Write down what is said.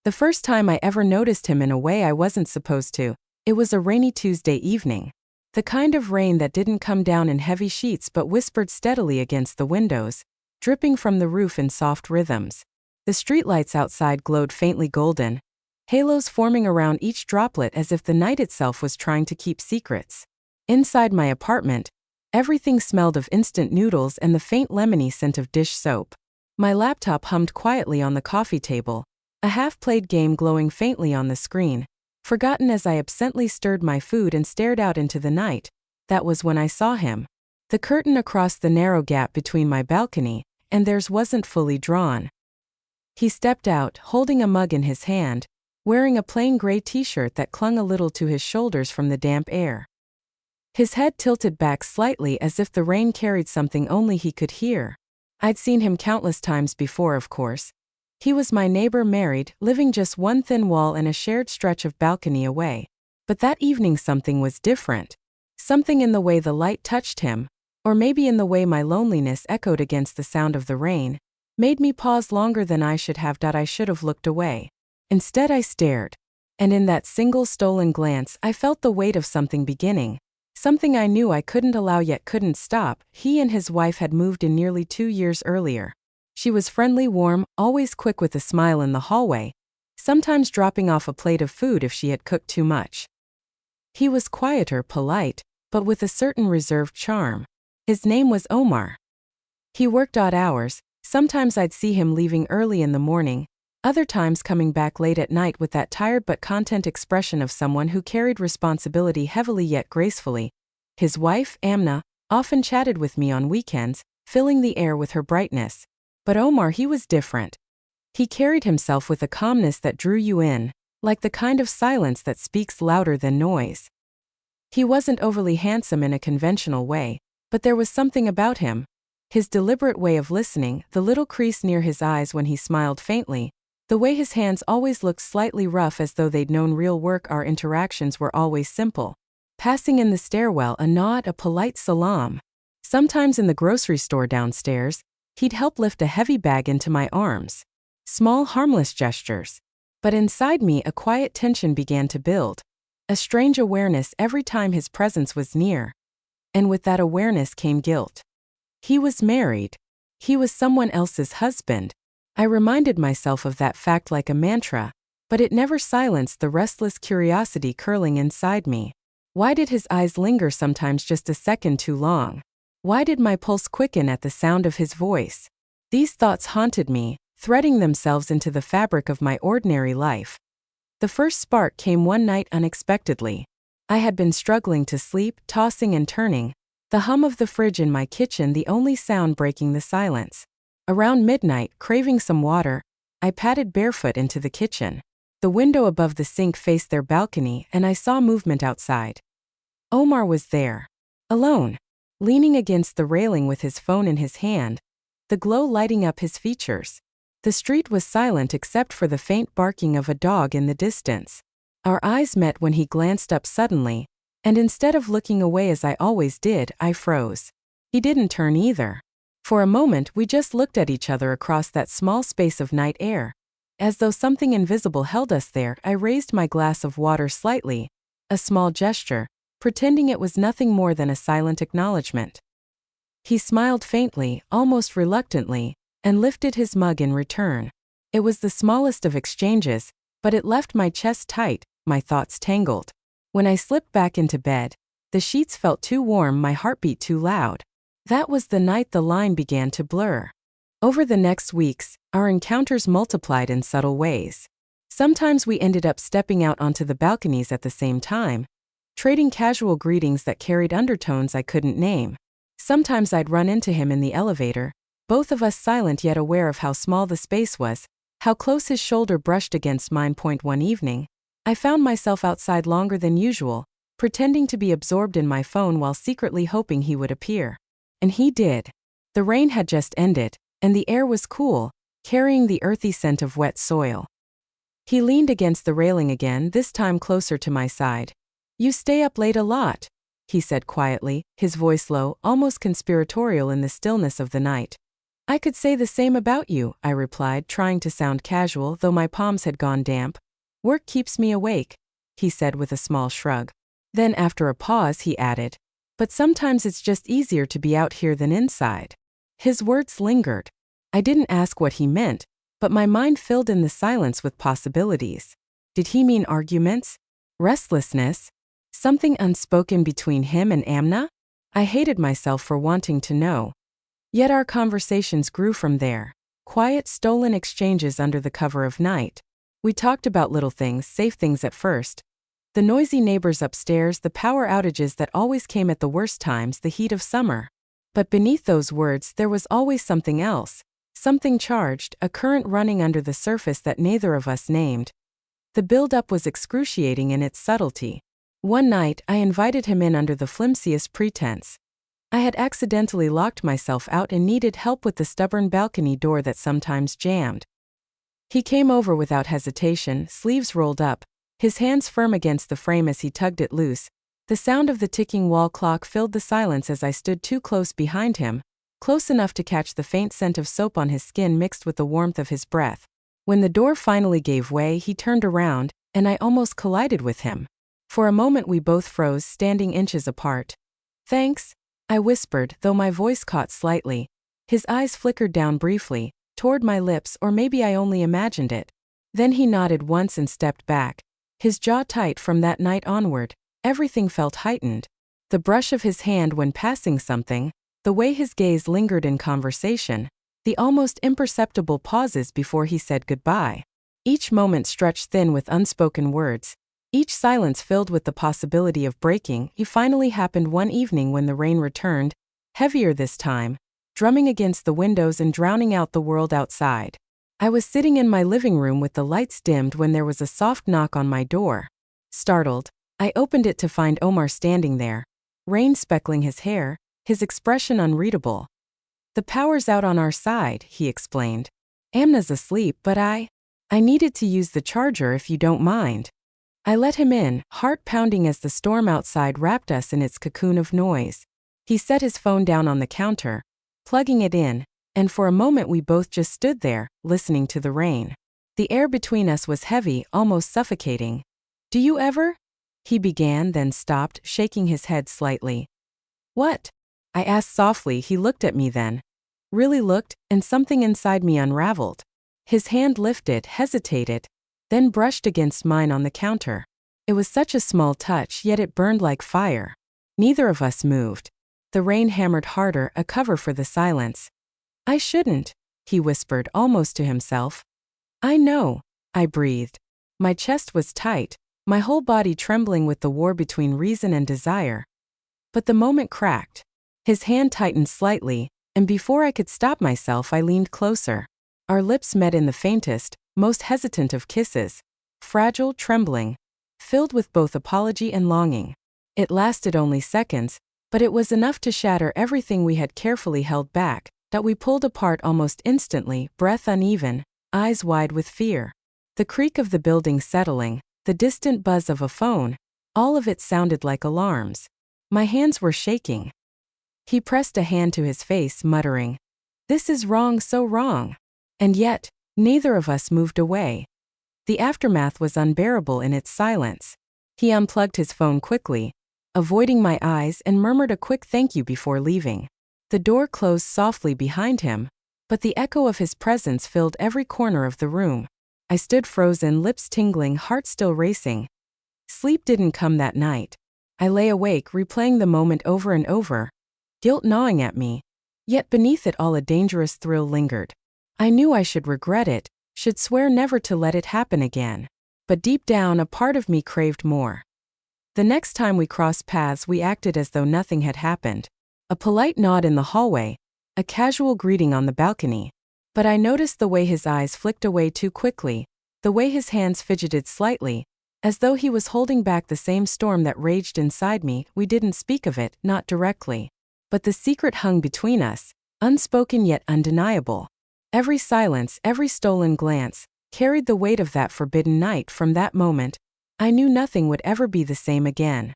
The first time I ever noticed him in a way I wasn't supposed to, it was a rainy Tuesday evening. The kind of rain that didn't come down in heavy sheets but whispered steadily against the windows, dripping from the roof in soft rhythms. The streetlights outside glowed faintly golden, halos forming around each droplet as if the night itself was trying to keep secrets. Inside my apartment, everything smelled of instant noodles and the faint lemony scent of dish soap. My laptop hummed quietly on the coffee table, a half-played game glowing faintly on the screen, forgotten as I absently stirred my food and stared out into the night. That was when I saw him. The curtain across the narrow gap between my balcony and theirs wasn't fully drawn. He stepped out, holding a mug in his hand, wearing a plain gray t-shirt that clung a little to his shoulders from the damp air. His head tilted back slightly as if the rain carried something only he could hear. I'd seen him countless times before, of course. He was my neighbor, married, living just one thin wall and a shared stretch of balcony away. But that evening something was different. Something in the way the light touched him, or maybe in the way my loneliness echoed against the sound of the rain, made me pause longer than I should have. I should have looked away. Instead I stared. And in that single stolen glance I felt the weight of something beginning. Something I knew I couldn't allow yet couldn't stop. He and his wife had moved in nearly 2 years earlier. She was friendly, warm, always quick with a smile in the hallway, sometimes dropping off a plate of food if she had cooked too much. He was quieter, polite, but with a certain reserved charm. His name was Omar. He worked odd hours. Sometimes I'd see him leaving early in the morning, other times coming back late at night with that tired but content expression of someone who carried responsibility heavily yet gracefully. His wife, Amna, often chatted with me on weekends, filling the air with her brightness. But Omar, he was different. He carried himself with a calmness that drew you in, like the kind of silence that speaks louder than noise. He wasn't overly handsome in a conventional way, but there was something about him. His deliberate way of listening, the little crease near his eyes when he smiled faintly, the way his hands always looked slightly rough as though they'd known real work. Our interactions were always simple. Passing in the stairwell, a nod, a polite salam. Sometimes in the grocery store downstairs, he'd help lift a heavy bag into my arms. Small, harmless gestures. But inside me a quiet tension began to build. A strange awareness every time his presence was near. And with that awareness came guilt. He was married. He was someone else's husband. I reminded myself of that fact like a mantra, but it never silenced the restless curiosity curling inside me. Why did his eyes linger sometimes just a second too long? Why did my pulse quicken at the sound of his voice? These thoughts haunted me, threading themselves into the fabric of my ordinary life. The first spark came one night unexpectedly. I had been struggling to sleep, tossing and turning, the hum of the fridge in my kitchen the only sound breaking the silence. Around midnight, craving some water, I padded barefoot into the kitchen. The window above the sink faced their balcony and I saw movement outside. Omar was there. Alone. Leaning against the railing with his phone in his hand, the glow lighting up his features. The street was silent except for the faint barking of a dog in the distance. Our eyes met when he glanced up suddenly, and instead of looking away as I always did, I froze. He didn't turn either. For a moment we just looked at each other across that small space of night air. As though something invisible held us there, I raised my glass of water slightly, a small gesture, pretending it was nothing more than a silent acknowledgement. He smiled faintly, almost reluctantly, and lifted his mug in return. It was the smallest of exchanges, but it left my chest tight, my thoughts tangled. When I slipped back into bed, the sheets felt too warm, my heartbeat too loud. That was the night the line began to blur. Over the next weeks, our encounters multiplied in subtle ways. Sometimes we ended up stepping out onto the balconies at the same time, trading casual greetings that carried undertones I couldn't name. Sometimes I'd run into him in the elevator, both of us silent yet aware of how small the space was, how close his shoulder brushed against mine. One evening, I found myself outside longer than usual, pretending to be absorbed in my phone while secretly hoping he would appear. And he did. The rain had just ended, and the air was cool, carrying the earthy scent of wet soil. He leaned against the railing again, this time closer to my side. "You stay up late a lot," he said quietly, his voice low, almost conspiratorial in the stillness of the night. I could say the same about you, I replied, trying to sound casual, though my palms had gone damp. Work keeps me awake, he said with a small shrug. Then after a pause he added, but sometimes it's just easier to be out here than inside. His words lingered. I didn't ask what he meant, but my mind filled in the silence with possibilities. Did he mean arguments? Restlessness? Something unspoken between him and Amna? I hated myself for wanting to know. Yet our conversations grew from there. Quiet, stolen exchanges under the cover of night. We talked about little things, safe things at first. The noisy neighbors upstairs, the power outages that always came at the worst times, the heat of summer. But beneath those words there was always something else. Something charged, a current running under the surface that neither of us named. The build-up was excruciating in its subtlety. One night, I invited him in under the flimsiest pretense. I had accidentally locked myself out and needed help with the stubborn balcony door that sometimes jammed. He came over without hesitation, sleeves rolled up, his hands firm against the frame as he tugged it loose. The sound of the ticking wall clock filled the silence as I stood too close behind him, close enough to catch the faint scent of soap on his skin mixed with the warmth of his breath. When the door finally gave way, he turned around, and I almost collided with him. For a moment we both froze, standing inches apart. Thanks, I whispered, though my voice caught slightly. His eyes flickered down briefly, toward my lips, or maybe I only imagined it. Then he nodded once and stepped back. His jaw tight. From that night onward, everything felt heightened. The brush of his hand when passing something, the way his gaze lingered in conversation, the almost imperceptible pauses before he said goodbye. Each moment stretched thin with unspoken words. Each silence filled with the possibility of breaking. It finally happened one evening when the rain returned, heavier this time, drumming against the windows and drowning out the world outside. I was sitting in my living room with the lights dimmed when there was a soft knock on my door. Startled, I opened it to find Omar standing there, rain speckling his hair, his expression unreadable. The power's out on our side, he explained. Amna's asleep, but I needed to use the charger if you don't mind. I let him in, heart pounding as the storm outside wrapped us in its cocoon of noise. He set his phone down on the counter, plugging it in, and for a moment we both just stood there, listening to the rain. The air between us was heavy, almost suffocating. Do you ever? He began, then stopped, shaking his head slightly. What? I asked softly. He looked at me then. Really looked, and something inside me unraveled. His hand lifted, hesitated, then brushed against mine on the counter. It was such a small touch, yet it burned like fire. Neither of us moved. The rain hammered harder, a cover for the silence. I shouldn't, he whispered, almost to himself. I know, I breathed. My chest was tight, my whole body trembling with the war between reason and desire. But the moment cracked. His hand tightened slightly, and before I could stop myself I leaned closer. Our lips met in the faintest, most hesitant of kisses, fragile, trembling, filled with both apology and longing. It lasted only seconds, but it was enough to shatter everything we had carefully held back, that we pulled apart almost instantly, breath uneven, eyes wide with fear. The creak of the building settling, the distant buzz of a phone, all of it sounded like alarms. My hands were shaking. He pressed a hand to his face, muttering, "This is wrong, so wrong." And yet, neither of us moved away. The aftermath was unbearable in its silence. He unplugged his phone quickly, avoiding my eyes, and murmured a quick thank you before leaving. The door closed softly behind him, but the echo of his presence filled every corner of the room. I stood frozen, lips tingling, heart still racing. Sleep didn't come that night. I lay awake, replaying the moment over and over, guilt gnawing at me. Yet beneath it all a dangerous thrill lingered. I knew I should regret it, should swear never to let it happen again. But deep down a part of me craved more. The next time we crossed paths we acted as though nothing had happened. A polite nod in the hallway, a casual greeting on the balcony. But I noticed the way his eyes flicked away too quickly, the way his hands fidgeted slightly, as though he was holding back the same storm that raged inside me. We didn't speak of it, not directly. But the secret hung between us, unspoken yet undeniable. Every silence, every stolen glance, carried the weight of that forbidden night. From that moment, I knew nothing would ever be the same again.